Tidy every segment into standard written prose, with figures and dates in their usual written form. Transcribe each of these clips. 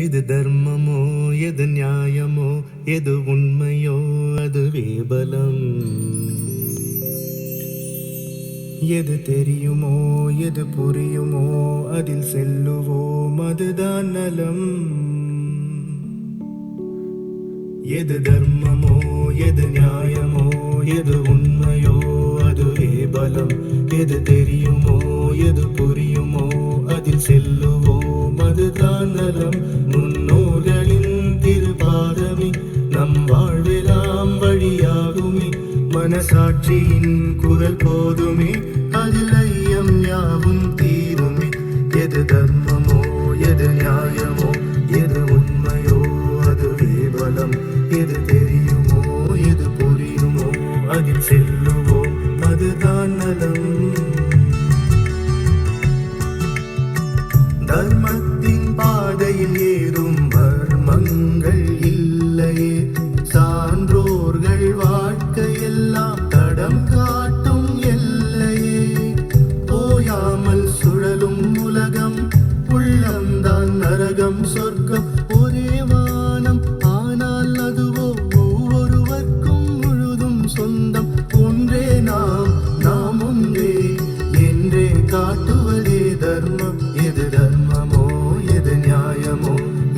எது தர்மமோ எது நியாயமோ எது உண்மையோ அதுவே பலம். எது தெரியுமோ எது புரியுமோ அதில் செல்லுவோம் அதுதான் நலம். எது தர்மமோ எது நியாயமோ எது உண்மையோ அதுவே பலம். எது தெரியுமோ எது புரியுமோ அதில் செல்லுவோம் அதுதான் நலம். முன்னோர்களின் திருப்பாதமே நம் வாழ்வெல்லாம் வழியாகுமே. மனசாட்சியின் குரல் போதுமே அதில் ஐயம் யாவும் தீருமே. எது தர்மமோ எது நியாயமோ எது உண்மையோ அதுவே பலம். எது தெரியுமோ எது புரியுமோ அதில் செல்லுவோம் அதுதான் நலம். தர்மத்தின் பாதையில் ஏதும் வர்மங்கள் இல்லையே. சான்றோர்கள் வாழ்க்கையெல்லாம் தடம் காட்டும் எல்லையே. ஓயாமல் சுழலும் உலகம் உள்ளம்தான் நரகம் சொர்க்கம் ஒரே வானம். ஆனால் அதுவோ ஒவ்வொருவர்க்கும் முழுதும் சொந்தம். ஒன்றே நாம் ஒன்றே என்றே காட்டுவதே தர்மம். எது தர்மமோ எது நியாயமோ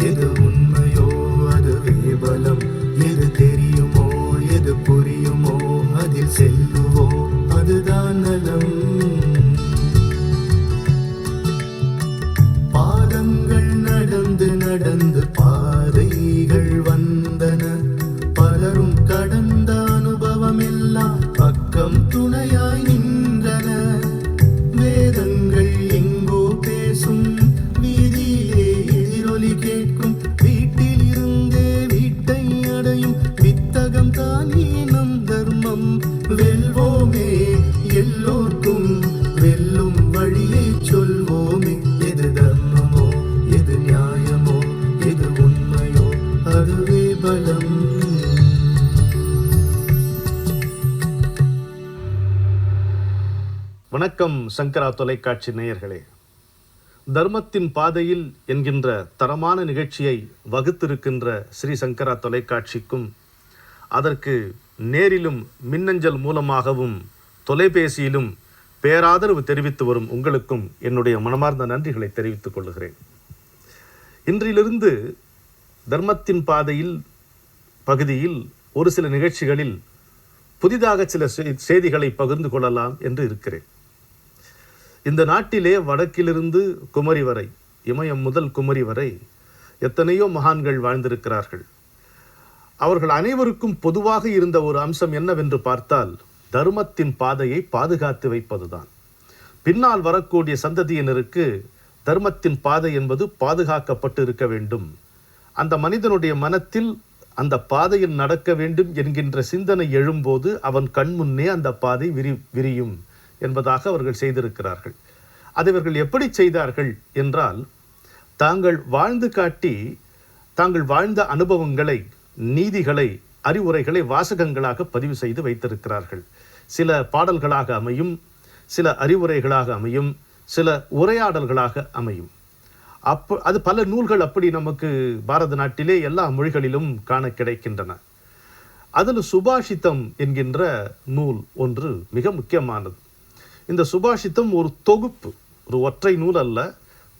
எது உண்மையோ அதுவே பலம். எது தெரியுமோ எது புரியுமோ அதில் செல்லுவோம் அதுதான் நலம். பாதங்கள் நடந்து நடந்து பாதைகள் வந்தன. பலரும் கடந்த அனுபவம் எல்லாம் பக்கம் துணையாய் நின்றன. வேதங்கள் எங்கோ பேசும் வீதியிலே எதிரொலி கேட்கும். வீட்டில் இருந்தே வீட்டை அடையும் வித்தகம் தானே நம் தர்மம். வெல்வோமே எல்லோர்க்கும் வெல்லும் வழியை சொல்வோமே. எது தர்மமோ எது நியாயமோ எது உண்மையோ அதுவே பலம். வணக்கம் சங்கரா தொலைக்காட்சி நேயர்களே. தர்மத்தின் பாதையில் என்கின்ற தரமான நிகழ்ச்சியை வகுத்திருக்கின்ற ஸ்ரீ சங்கரா தொலைக்காட்சிக்கும் அதற்கு நேரிலும் மின்னஞ்சல் மூலமாகவும் தொலைபேசியிலும் பேராதரவு தெரிவித்து வரும் உங்களுக்கும் என்னுடைய மனமார்ந்த நன்றிகளை தெரிவித்துக் கொள்கிறேன். இன்றிலிருந்து தர்மத்தின் பாதையில் பகுதியில் ஒரு சில நிகழ்ச்சிகளில் புதிதாக சில செய்திகளை பகிர்ந்து கொள்ளலாம் என்று இருக்கிறேன். இந்த நாட்டிலே வடக்கிலிருந்து குமரி வரை, இமயம் முதல் குமரி வரை எத்தனையோ மகான்கள் வாழ்ந்திருக்கிறார்கள். அவர்கள் அனைவருக்கும் பொதுவாக இருந்த ஒரு அம்சம் என்னவென்று பார்த்தால் தர்மத்தின் பாதையை பாதுகாத்து வைப்பதுதான். பின்னால் வரக்கூடிய சந்ததியினருக்கு தர்மத்தின் பாதை என்பது பாதுகாக்கப்பட்டு இருக்க வேண்டும். அந்த மனிதனுடைய மனத்தில் அந்த பாதையில் நடக்க வேண்டும் என்கின்ற சிந்தனை எழும்போது அவன் கண்முன்னே அந்த பாதை விரியும் என்பதாக அவர்கள் செய்திருக்கிறார்கள். அதை அவர்கள் எப்படி செய்தார்கள் என்றால், தாங்கள் வாழ்ந்து காட்டி தாங்கள் வாழ்ந்த அனுபவங்களை, நீதிகளை, அறிவுரைகளை வாசகங்களாக பதிவு செய்து வைத்திருக்கிறார்கள். சில பாடல்களாக அமையும், சில அறிவுரைகளாக அமையும், சில உரையாடல்களாக அமையும். அது பல நூல்கள் அப்படி நமக்கு பாரத நாட்டிலே எல்லா மொழிகளிலும் காண கிடைக்கின்றன. அதில் சுபாஷிதம் என்கின்ற நூல் ஒன்று மிக முக்கியமானது. இந்த சுபாஷிதம் ஒரு தொகுப்பு, ஒரு ஒற்றை நூல் அல்ல,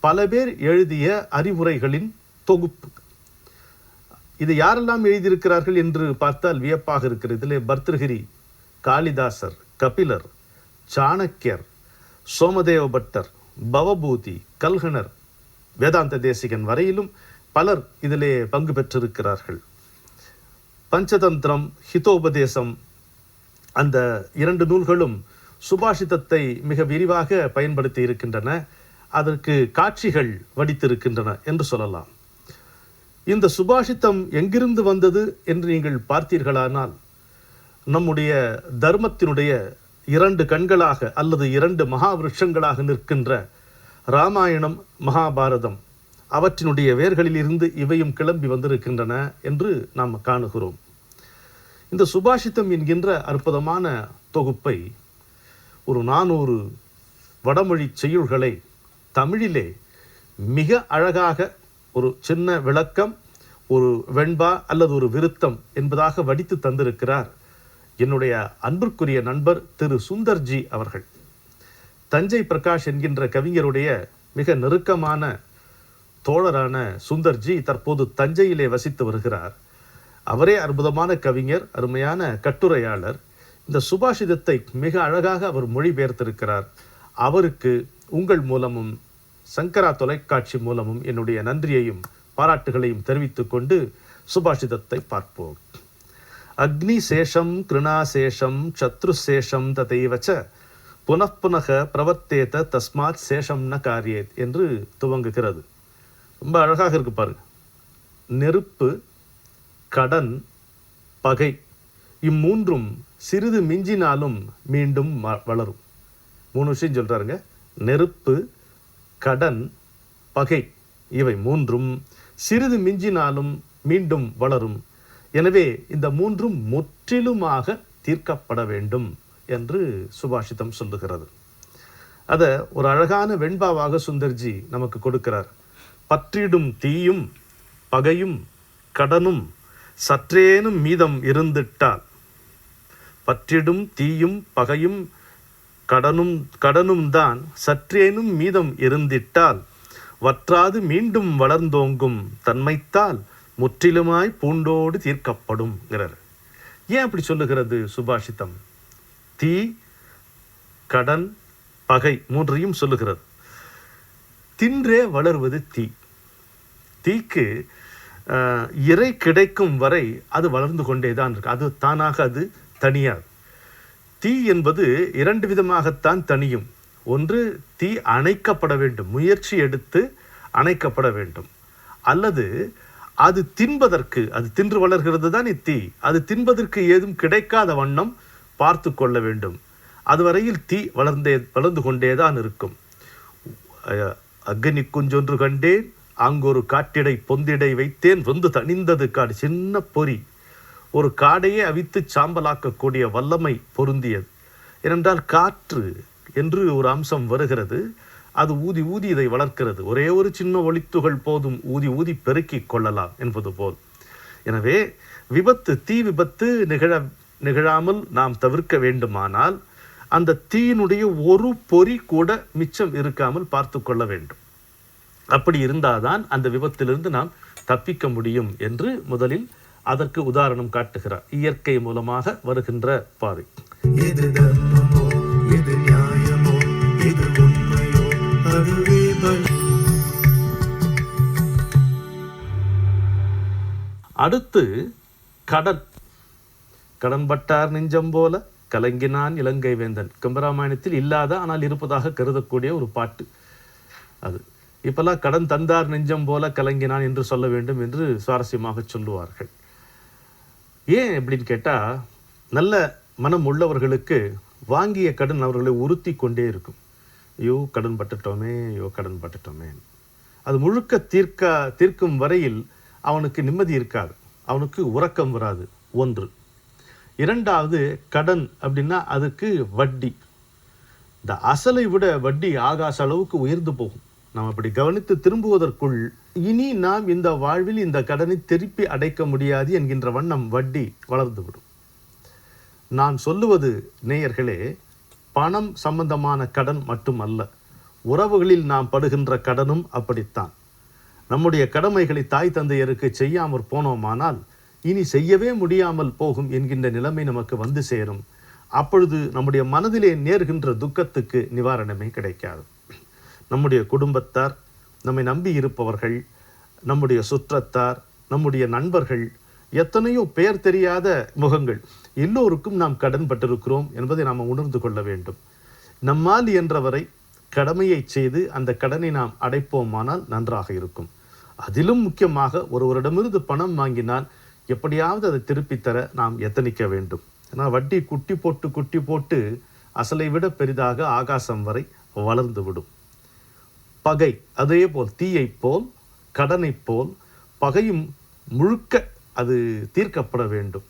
பல பேர் எழுதிய அறிவுரைகளின் தொகுப்பு. இது யாரெல்லாம் எழுதியிருக்கிறார்கள் என்று பார்த்தால் வியப்பாக இருக்கிறது. இதிலே பர்திருஹரி, காளிதாசர், கபிலர், சாணக்கியர், சோமதேவ பட்டர், பவபூதி, கல்ஹணர், வேதாந்த தேசிகன் வரையிலும் பலர் இதிலே பங்கு பெற்றிருக்கிறார்கள். பஞ்சதந்திரம், ஹிதோபதேசம், அந்த இரண்டு நூல்களும் சுபாஷிதத்தை மிக விரிவாக பயன்படுத்தி இருக்கின்றன. அதற்கு காட்சிகள் வடித்திருக்கின்றன என்று சொல்லலாம். இந்த சுபாஷிதம் எங்கிருந்து வந்தது என்று நீங்கள் பார்த்தீர்களானால், நம்முடைய தர்மத்தினுடைய இரண்டு கண்களாக அல்லது இரண்டு மகா விருட்சங்களாக நிற்கின்ற ராமாயணம், மகாபாரதம் அவற்றினுடைய வேர்களில் இருந்து இவையும் கிளம்பி வந்திருக்கின்றன என்று நாம் காணுகிறோம். இந்த சுபாஷிதம் என்கின்ற அற்புதமான தொகுப்பை ஒரு 400 வடமொழி செய்யுள்களை தமிழிலே மிக அழகாக ஒரு சின்ன விளக்கம், ஒரு வெண்பா அல்லது ஒரு விருத்தம் என்பதாக வடித்து தந்திருக்கிறார் என்னுடைய அன்பிற்குரிய நண்பர் திரு சுந்தர்ஜி அவர்கள். தஞ்சை பிரகாஷ் என்கின்ற கவிஞருடைய மிக நெருக்கமான தோழரான சுந்தர்ஜி தற்போது தஞ்சையிலே வசித்து வருகிறார். அவரே அற்புதமான கவிஞர், அருமையான கட்டுரையாளர். இந்த சுபாஷிதத்தை மிக அழகாக அவர் மொழிபெயர்த்திருக்கிறார். அவருக்கு உங்கள் மூலமும் சங்கரா தொலைக்காட்சி மூலமும் என்னுடைய நன்றியையும் பாராட்டுகளையும் தெரிவித்துக் கொண்டு சுபாஷிதத்தை பார்ப்போம். அக்னி சேஷம் கிருணாசேஷம் சத்ருசேஷம் ததைவச்ச புனப்புனக பிரவர்த்தேத தஸ்மாத் சேஷம் ந காரியேத் என்று துவங்குகிறது. ரொம்ப அழகாக இருக்கு பாருங்க. நெருப்பு, கடன், பகை இம்மூன்றும் சிறிது மிஞ்சினாலும் மீண்டும் வளரும். 3 விஷயம் சொல்றாருங்க. நெருப்பு, கடன், பகை இவை மூன்றும் சிறிது மிஞ்சினாலும் மீண்டும் வளரும். எனவே இந்த மூன்றும் முற்றிலுமாக தீர்க்கப்பட வேண்டும் என்று சுபாஷிதம் சொல்லுகிறது. அதை ஒரு அழகான வெண்பாவாக சுந்தர்ஜி நமக்கு கொடுக்கிறார். பற்றிடும் தீயும் பகையும் கடனும் சற்றேனும் மீதம் இருந்திட்டால், பற்றிடும் தீயும் பகையும் கடனும் தான் சற்றேனும் மீதம் இருந்திட்டால் வற்றாது மீண்டும் வளர்ந்தோங்கும் தன்மைத்தால் முற்றிலுமாய் பூண்டோடு தீர்க்கப்படும்ங்கிறார். ஏன் அப்படி சொல்லுகிறது சுபாஷிதம்? தீ, கடன், பகை மூன்றையும் சொல்லுகிறது. தின்றே வளர்வது தீ. தீக்கு இறை கிடைக்கும் வரை அது வளர்ந்து கொண்டே தான் இருக்கு. அது தானாக அது தனியாது. தீ என்பது 2 விதமாகத்தான் தனியும். ஒன்று, தீ அணைக்கப்பட வேண்டும், முயற்சி எடுத்து அணைக்கப்பட வேண்டும். அல்லது அது தின்பதற்கு, அது தின்று வளர்கிறது தான் தீ, அது தின்பதற்கு ஏதும் கிடைக்காத வண்ணம் பார்த்து கொள்ள வேண்டும். அதுவரையில் தீ வளர்ந்து கொண்டேதான் இருக்கும். அக்னி குஞ்சொன்று கண்டேன், அங்கொரு காட்டிடை பொந்திடை வைத்தேன், வந்து தணிந்தது காடு. சின்ன பொறி, ஒரு காடையே அவித்து சாம்பலாக்கக்கூடிய வல்லமை பொருந்தியது. ஏனென்றால் காற்று என்று ஒரு அம்சம் வருகிறது. அது ஊதி ஊதி இதை வளர்க்கிறது. ஒரே ஒரு சின்ன ஒளித்துகள் போதும் ஊதி ஊதி பெருக்கிக் கொள்ளலாம் என்பது போல். எனவே விபத்து, தீ விபத்து நிகழாமல் நாம் தவிர்க்க வேண்டுமானால் அந்த தீயினுடைய ஒரு பொறி கூட மிச்சம் இருக்காமல் பார்த்து கொள்ள வேண்டும். அப்படி இருந்தால்தான் அந்த விபத்திலிருந்து நாம் தப்பிக்க முடியும் என்று முதலில் அதற்கு உதாரணம் காட்டுகிறார். இயற்கை மூலமாக வருகின்ற பாதை. எது தர்மமோ, எது நியாயமோ, எது உண்மையோ, அதுவே பலி. அடுத்து கடன். கடன்பட்டார் நெஞ்சம் போல கலங்கினான் இலங்கை வேந்தன். கம்பராமாயணத்தில் இல்லாத ஆனால் இருப்பதாக கருதக்கூடிய ஒரு பாட்டு அது. இப்பெல்லாம் கடன் தந்தார் நெஞ்சம் போல கலங்கினான் என்று சொல்ல வேண்டும் என்று சுவாரஸ்யமாக சொல்லுவார்கள். ஏன் அப்படின்னு கேட்டால், நல்ல மனம் உள்ளவர்களுக்கு வாங்கிய கடன் அவர்களை உறுத்தி கொண்டே இருக்கும். ஐயோ கடன் பட்டுட்டோமே, ஐயோ கடன் பட்டுட்டோமே. அது முழுக்க தீர்க்கும் வரையில் அவனுக்கு நிம்மதி இருக்காது, அவனுக்கு உறக்கம் வராது. ஒன்று. இரண்டாவது, கடன் அப்படின்னா அதுக்கு வட்டி. இந்த அசலை விட வட்டி ஆகாச அளவுக்கு உயர்ந்து போகும். நாம் அப்படி கவனித்து திரும்புவதற்குள் இனி நாம் இந்த வாழ்வில் இந்த கடனை திருப்பி அடைக்க முடியாது என்கின்ற வண்ணம் வட்டி வளர்ந்துவிடும். நான் சொல்லுவது நேயர்களே, பணம் சம்பந்தமான கடன் மட்டுமல்ல, உறவுகளில் நாம் படுகின்ற கடனும் அப்படித்தான். நம்முடைய கடமைகளை தாய் தந்தையருக்கு செய்யாமற் போனோமானால் இனி செய்யவே முடியாமல் போகும் என்கின்ற நிலைமை நமக்கு வந்து சேரும். அப்பொழுது நம்முடைய மனதிலே நேர்கின்ற துக்கத்துக்கு நிவாரணமே கிடைக்காது. நம்முடைய குடும்பத்தார், நம்மை நம்பி இருப்பவர்கள், நம்முடைய சுற்றத்தார், நம்முடைய நண்பர்கள், எத்தனையோ பெயர் தெரியாத முகங்கள், எல்லோருக்கும் நாம் கடன் பட்டிருக்கிறோம் என்பதை நாம் உணர்ந்து கொள்ள வேண்டும். நம்மால் இயன்றவரை கடமையை செய்து அந்த கடனை நாம் அடைப்போமானால் நன்றாக இருக்கும். அதிலும் முக்கியமாக ஒருவரிடமிருந்து பணம் வாங்கினால் எப்படியாவது அதை திருப்பி தர நாம் எத்தனிக்க வேண்டும். ஏன்னா வட்டி குட்டி போட்டு அசலை விட பெரிதாக ஆகாசம் வரை வளர்ந்து விடும். பகை அதே போல், தீயை போல், கடனை போல் பகையும் முழுக்க அது தீர்க்கப்பட வேண்டும்.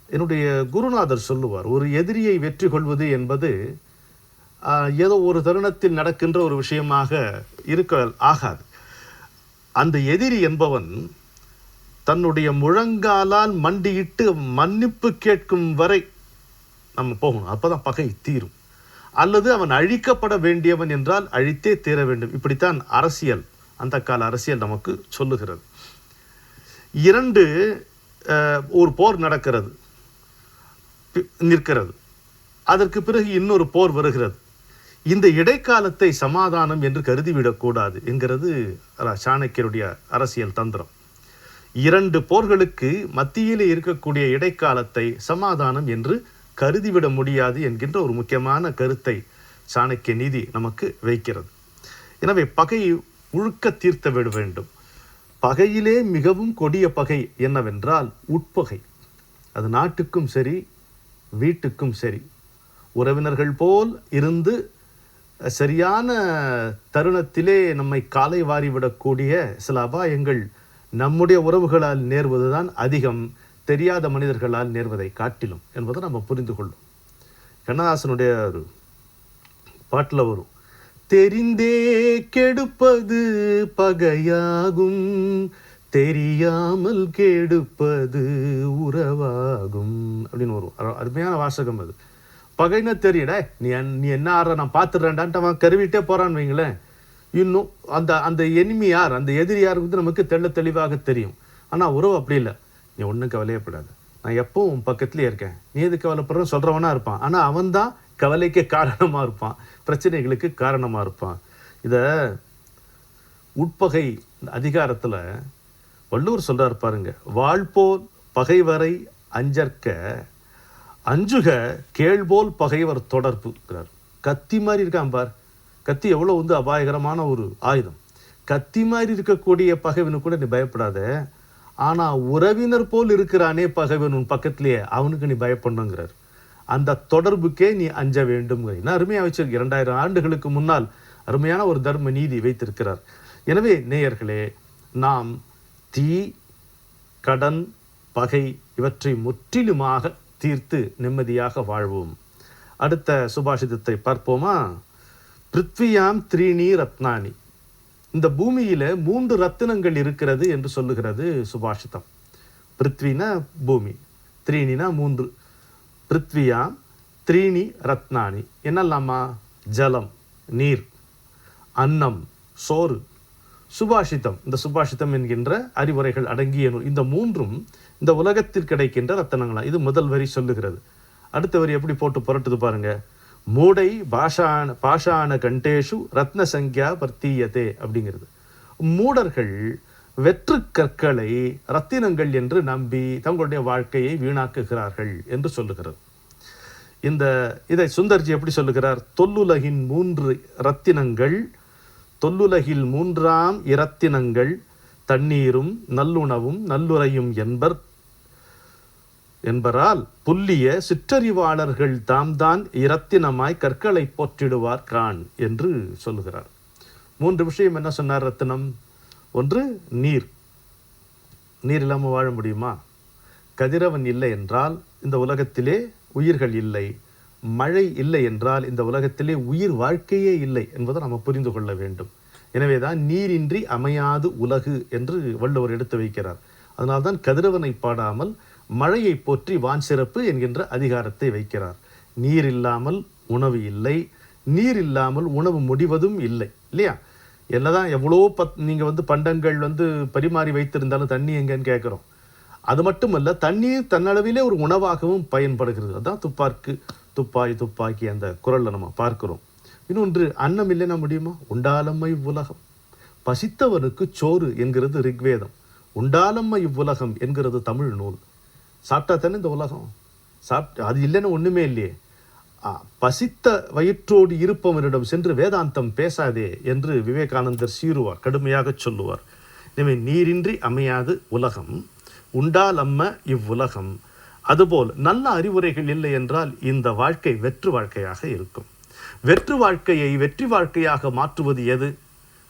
என்னுடைய குருநாதர் சொல்லுவார், ஒரு எதிரியை வெற்றி கொள்வது என்பது ஏதோ ஒரு தருணத்தில் நடக்கின்ற ஒரு விஷயமாக இருக்க ஆகாது. அந்த எதிரி என்பவன் தன்னுடைய முழங்காலால் மண்டியிட்டு மன்னிப்பு கேட்கும் வரை நம்ம போகணும். அப்பதான் பகை தீரும். அல்லது அவன் அழிக்கப்பட வேண்டியவன் என்றால் அழித்தே தீர வேண்டும். இப்படித்தான் அரசியல், அந்த கால அரசியல் நமக்கு சொல்லுகிறது. ஒரு போர் நடக்கிறது, நிற்கிறது. அதற்கு பிறகு இன்னொரு போர் வருகிறது. இந்த இடைக்காலத்தை சமாதானம் என்று கருதிவிடக்கூடாது என்கிறது சாணக்கியருடைய அரசியல் தந்திரம். 2 போர்களுக்கு மத்தியிலே இருக்கக்கூடிய இடைக்காலத்தை சமாதானம் என்று கருதிவிட முடியாது என்கின்ற ஒரு முக்கியமான கருத்தை சாணக்கிய நீதி நமக்கு வைக்கிறது. எனவே பகை உழுக்க தீர்த்த விட வேண்டும். பகையிலே மிகவும் கொடிய பகை என்னவென்றால் உட்பகை. அது நாட்டுக்கும் சரி, வீட்டுக்கும் சரி. உறவினர்கள் போல் இருந்து சரியான தருணத்திலே நம்மை காலை வாரிவிடக்கூடிய சில அபாயங்கள் நம்முடைய உறவுகளால் நேர்வதுதான் அதிகம், தெரியாத மனிதர்களால் நேர்வதை காட்டிலும் என்பதை நம்ம புரிந்து கொள்ளும். கண்ணதாசனுடைய ஒரு பாட்டில் வரும், தெரிந்தே கெடுப்பது பகையாகும், தெரியாமல் கெடுப்பது உறவாகும் அப்படின்னு வரும். அருமையான வாசகம் அது. பகைன்னு தெரியட, நீ என்ன ஆடுற நான் பார்த்துடுறேன்டான்ட்டு அவன் கருவிட்டே போறான்னு வைங்களேன். இன்னும் அந்த எனிமி யார், அந்த எதிரி யாருக்கு நமக்கு தெளிவாக தெரியும். ஆனால் உறவு அப்படி இல்லை. நீ ஒன்றும் கவலையப்படாது, நான் எப்பவும் உன் பக்கத்துலேயே இருக்கேன், நீ எது கவலைப்படுற சொல்கிறவனா இருப்பான். ஆனால் அவன் தான் கவலைக்கு காரணமாக இருப்பான், பிரச்சனைகளுக்கு காரணமாக இருப்பான். இதை உட்பகை அதிகாரத்தில் வள்ளுவர் சொல்கிறார் பாருங்க, வாழ்போல் பகைவரை அஞ்சற்க அஞ்சுக கேள்போல் பகைவர் தொடர்பு. கத்தி மாதிரி இருக்கான் பார். கத்தி எவ்வளோ அபாயகரமான ஒரு ஆயுதம். கத்தி மாதிரி இருக்கக்கூடிய பகைவனு கூட நீ பயப்படாத. ஆனால் உறவினர் போல் இருக்கிறானே பகைவன் உன் பக்கத்திலேயே, அவனுக்கு நீ பயப்படணுங்கிறார். அந்த தொடர்புக்கே நீ அஞ்ச வேண்டும். அருமையாக வச்சிருக்கு. 2000 ஆண்டுகளுக்கு முன்னால் அருமையான ஒரு தர்ம நீதி வைத்திருக்கிறார். எனவே நேயர்களே, நாம் தீ, கடன், பகை இவற்றை முற்றிலுமாக தீர்த்து நிம்மதியாக வாழ்வோம். அடுத்த சுபாஷிதத்தை பார்ப்போமா? பிருத்வியாம் 3 ரத்னானி. இந்த பூமியில 3 ரத்தினங்கள் இருக்கிறது என்று சொல்லுகிறது சுபாஷிதம். பிருத்வினா பூமி, 3னா 3. பிருத்வியாம் 3 ரத்னானி. என்னல்லாமா? ஜலம், நீர், அன்னம், சோறு, சுபாஷிதம். இந்த சுபாஷிதம் என்கின்ற அறிவுரைகள் அடங்கிய இந்த 3ம் இந்த உலகத்தில் கிடைக்கின்ற ரத்தனங்களா. இது முதல் வரி சொல்லுகிறது. அடுத்த வரி எப்படி போட்டு புரட்டுது பாருங்க. மூடை பாஷாண கண்டேஷு ரத்ன சங்கியா வர்த்தீயதே அப்படிங்கிறது. மூடர்கள் வெற்று கற்களை ரத்தினங்கள் என்று நம்பி தங்களுடைய வாழ்க்கையை வீணாக்குகிறார்கள் என்று சொல்லுகிறது. இதை சுந்தர்ஜி எப்படி சொல்லுகிறார்? தொல்லுலகின் 3 ரத்தினங்கள், தொல்லுலகில் 3ஆம் இரத்தினங்கள் தண்ணீரும் நல்லுணவும் நல்லுறையும் என்பரால் புல்லிய சிற்றறிவாளர்கள் தாம்தான் இரத்தினமாய் கற்களை போற்றிடுவார் கான் என்று சொல்லுகிறார். 3 விஷயம் என்ன சொன்னார்? ரத்தினம். ஒன்று நீர். நீர் இல்லாமல் வாழ முடியுமா? கதிரவன் இல்லை என்றால் இந்த உலகத்திலே உயிர்கள் இல்லை. மழை இல்லை என்றால் இந்த உலகத்திலே உயிர் வாழ்க்கையே இல்லை என்பதை நம்ம புரிந்து கொள்ள வேண்டும். எனவேதான் நீரின்றி அமையாது உலகு என்று வள்ளுவர் எடுத்து வைக்கிறார். அதனால்தான் கதிரவனை பாடாமல் மழையை போற்றி வான் சிறப்பு என்கின்ற அதிகாரத்தை வைக்கிறார். நீர் இல்லாமல் உணவு இல்லை, நீர் இல்லாமல் உணவு முடிவதும் இல்லை, இல்லையா? என்னதான் எவ்வளோ நீங்கள் பண்டங்கள் பரிமாறி வைத்திருந்தாலும் தண்ணி எங்கன்னு கேட்குறோம். அது மட்டுமல்ல, தண்ணீர் தன்னளவிலே ஒரு உணவாகவும் பயன்படுகிறது. அதுதான் துப்பாக்கி அந்த குரல்ல நம்ம பார்க்கிறோம். இன்னொன்று, அன்னம் இல்லைன்னா முடியுமா? உண்டாலம்மை இவ்வுலகம், பசித்தவனுக்கு சோறு என்கிறது ரிக்வேதம், உண்டாலம்மை இவ்வுலகம் என்கிறது தமிழ் நூல். சாப்பிட்டா தானே இந்த உலகம். அது இல்லைன்னா ஒண்ணுமே இல்லையே. பசித்த வயிற்றோடு இருப்பவனிடம் சென்று வேதாந்தம் பேசாதே என்று விவேகானந்தர் சீருவார், கடுமையாக சொல்லுவார். எனவே நீரின்றி அமையாது உலகம், உண்டாலம்ம இவ்வுலகம். அதுபோல் நல்ல அறிவுரைகள் இல்லை என்றால் இந்த வாழ்க்கை வெற்று வாழ்க்கையாக இருக்கும். வெற்று வாழ்க்கையை வெற்றி வாழ்க்கையாக மாற்றுவது எது?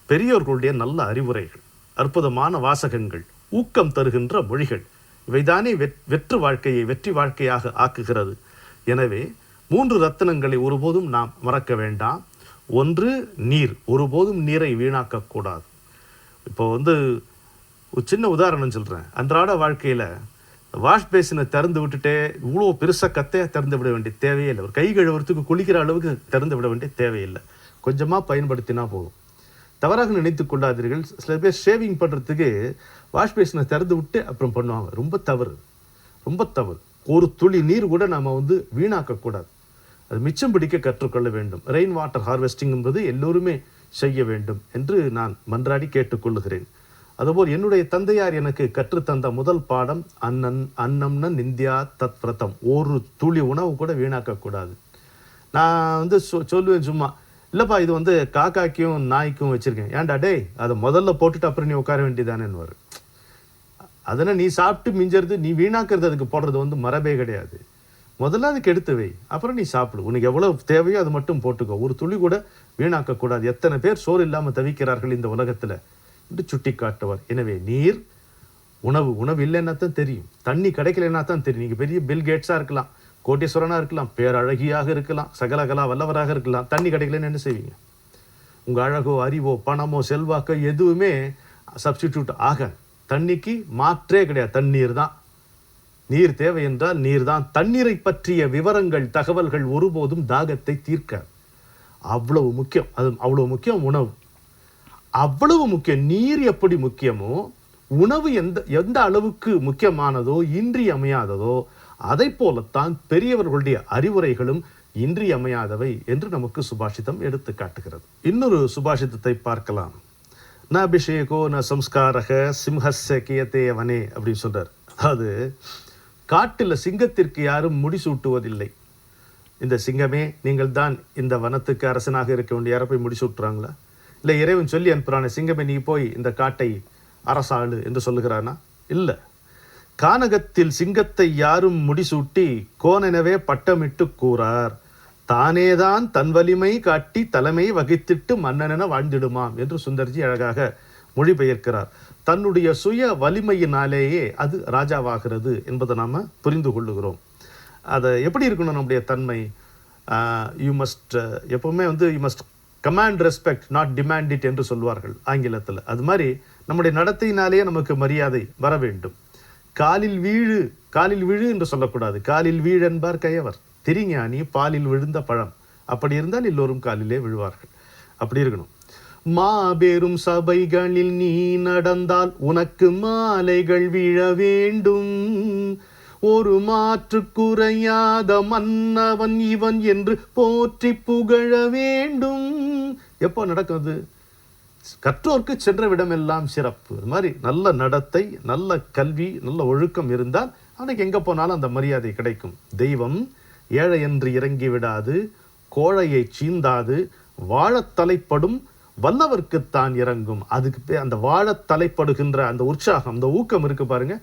பெரியோர்களுடைய நல்ல அறிவுரைகள், அற்புதமான வாசகங்கள், ஊக்கம் தருகின்ற மொழிகள். இவைதானே வெற்று வாழ்க்கையை வெற்றி வாழ்க்கையாக ஆக்குகிறது. எனவே 3 ரத்தினங்களை ஒருபோதும் நாம் மறக்க வேண்டாம். ஒன்று நீர். ஒருபோதும் நீரை வீணாக்கக்கூடாது. இப்போ ஒரு சின்ன உதாரணம் சொல்கிறேன். அன்றாட வாழ்க்கையில் வாஷ் பேசினை திறந்து விட்டுட்டே இவ்வளோ பெருசாக கத்தையாக திறந்து விட வேண்டிய தேவையே இல்லை. ஒரு கை கழுவுறதுக்கு குளிக்கிற அளவுக்கு திறந்து விட வேண்டிய தேவையில்லை. கொஞ்சமாக பயன்படுத்தினா போதும். தவறாக நினைத்து கொள்ளாதீர்கள். சில பேர் ஷேவிங் பண்ணுறதுக்கு வாஷ் பேசினை திறந்து விட்டு அப்புறம் பண்ணுவாங்க. ரொம்ப தவறு, ரொம்ப தவறு. ஒரு துளி நீர் கூட நாம் வீணாக்கக்கூடாது. அது மிச்சம் பிடிக்க கற்றுக்கொள்ள வேண்டும். ரெயின் வாட்டர் ஹார்வெஸ்டிங் என்பது எல்லோருமே செய்ய வேண்டும் என்று நான் மன்றாடி கேட்டுக்கொள்ளுகிறேன். அதுபோல் என்னுடைய தந்தையார் எனக்கு கற்றுத்தந்த முதல் பாடம் அன்னம்ன நிந்தியா தத் விரதம். ஒரு துளி உணவு கூட வீணாக்கக்கூடாது. நான் சொல்லுவேன் சும்மா, இல்லைப்பா இது காக்காய்க்கும் நாய்க்கும் வச்சுருக்கேன். ஏன்டா டேய், அதை முதல்ல போட்டுட்டு அப்புறம் நீ உட்கார வேண்டியதானேன்னு. அதனால் நீ சாப்பிட்டு மிஞ்சறது, நீ வீணாக்கிறது, அதுக்கு போடுறது மரபே கிடையாது. முதல்ல அதுக்கு எடுத்து வை, அப்புறம் நீ சாப்பிடு. உனக்கு எவ்வளோ தேவையோ அது மட்டும் போட்டுக்கோ. ஒரு துளி கூட வீணாக்கக்கூடாது. எத்தனை பேர் சோறு இல்லாமல் தவிக்கிறார்கள் இந்த உலகத்தில் என்று சுட்டி காட்டுவார். எனவே நீர், உணவு இல்லைன்னா தான் தெரியும், தண்ணி கிடைக்கலன்னா தான் தெரியும். நீங்கள் பெரிய பில் கேட்ஸாக இருக்கலாம், கோட்டீஸ்வரனாக இருக்கலாம், பேரழகியாக இருக்கலாம், சகலகலா வல்லவராக இருக்கலாம், தண்ணி கிடைக்கலன்னு என்ன செய்வீங்க? உங்கள் அழகோ அறிவோ பணமோ செல்வாக்கோ எதுவுமே சப்ஸ்டிடியூட் ஆக. தண்ணிக்கு மாற்றே கிடையாது. தண்ணீர் தான். நீர் தேவை என்றால் நீர் தான். தண்ணீரை பற்றிய விவரங்கள், தகவல்கள் ஒருபோதும் தாகத்தை தீர்க்க. அவ்வளவு முக்கியம். அது அவ்வளவு முக்கியம். உணவு அவ்வளவு முக்கியம். நீர் எப்படி முக்கியமோ, உணவு எந்த அளவுக்கு முக்கியமானதோ, இன்றியமையாததோ, அதை போலத்தான் பெரியவர்களுடைய அறிவுரைகளும் இன்றியமையாதவை என்று நமக்கு சுபாஷிதம் எடுத்து காட்டுகிறது. இன்னொரு சுபாஷிதத்தை பார்க்கலாம். ந அபிஷேகோ ந சம்ஸ்காரக சிம்ஹஸ்ய கியத்தே வனே அப்படின்னு சொல்றார். அதாவது காட்டில் சிங்கத்திற்கு யாரும் முடிசூட்டுவதில்லை. இந்த சிங்கமே, நீங்கள் தான் இந்த வனத்துக்கு அரசனாக இருக்க வேண்டிய, யாரை போய் முடிசூட்டுறாங்களா? இல்லை இறைவன் சொல்லி அனுப்புறானே, சிங்கமே நீ போய் இந்த காட்டை அரசாளு என்று சொல்லுகிறானா? இல்லை. கானகத்தில் சிங்கத்தை யாரும் முடிசூட்டி கோனெனவே பட்டமிட்டு கூறார். தானேதான் தன் வலிமை காட்டி தலைமை வகித்திட்டு மன்னனென வாழ்ந்திடுமாம் என்று சுந்தர்ஜி அழகாக மொழிபெயர்க்கிறார். தன்னுடைய சுய வலிமையினாலேயே அது ராஜாவாகிறது என்பதை நாம் புரிந்து கொள்ளுகிறோம். அதை எப்படி இருக்கணும் நம்முடைய தன்மை? யூ மஸ்ட் எப்பவுமே you must command respect, not demand it என்று சொல்வார்கள் ஆங்கிலத்தில். அது மாதிரி நம்முடைய நடத்தையினாலேயே நமக்கு மரியாதை வர வேண்டும். காலில் வீழு என்று சொல்லக்கூடாது. காலில் வீழ் என்பார் கயவர். திரிஞானி பாலில் விழுந்த பழம். அப்படி இருந்தால் எல்லோரும் காலிலே விழுவார்கள். அப்படி இருக்கணும். மாபெரும் சபைகளில் நீ நடந்தால் உனக்கு மாலைகள் விழ வேண்டும். ஒரு மாற்று குறையாத மன்னவன் இவன் என்று போற்றி புகழ வேண்டும். எப்போ நடக்குது? கற்றோர்க்கு சென்ற விடமெல்லாம் சிறப்பு. அது மாதிரி நல்ல நடத்தை, நல்ல கல்வி, நல்ல ஒழுக்கம் இருந்தால் அவனுக்கு எங்கே போனாலும் அந்த மரியாதை கிடைக்கும். தெய்வம் ஏழை என்று இறங்கி விடாது, கோழையை சீந்தாது, வாழத் தலைப்படும் வல்லவர்க்குத்தான் இறங்கும். அதுக்கு அந்த வாழத் தலைப்படுகின்ற அந்த உற்சாகம், அந்த ஊக்கம் இருக்கு பாருங்க,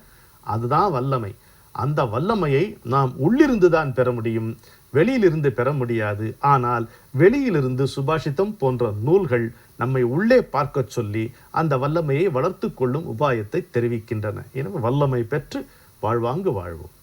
அதுதான் வல்லமை. அந்த வல்லமையை நாம் உள்ளிருந்து தான் பெற முடியும், வெளியிலிருந்து பெற முடியாது. ஆனால் வெளியிலிருந்து சுபாஷிதம் போன்ற நூல்கள் நம்மை உள்ளே பார்க்க சொல்லி அந்த வல்லமையை வளர்த்து கொள்ளும் உபாயத்தை தெரிவிக்கின்றன. எனவே வல்லமை பெற்று வாழ்வாங்கு வாழ்வோம்.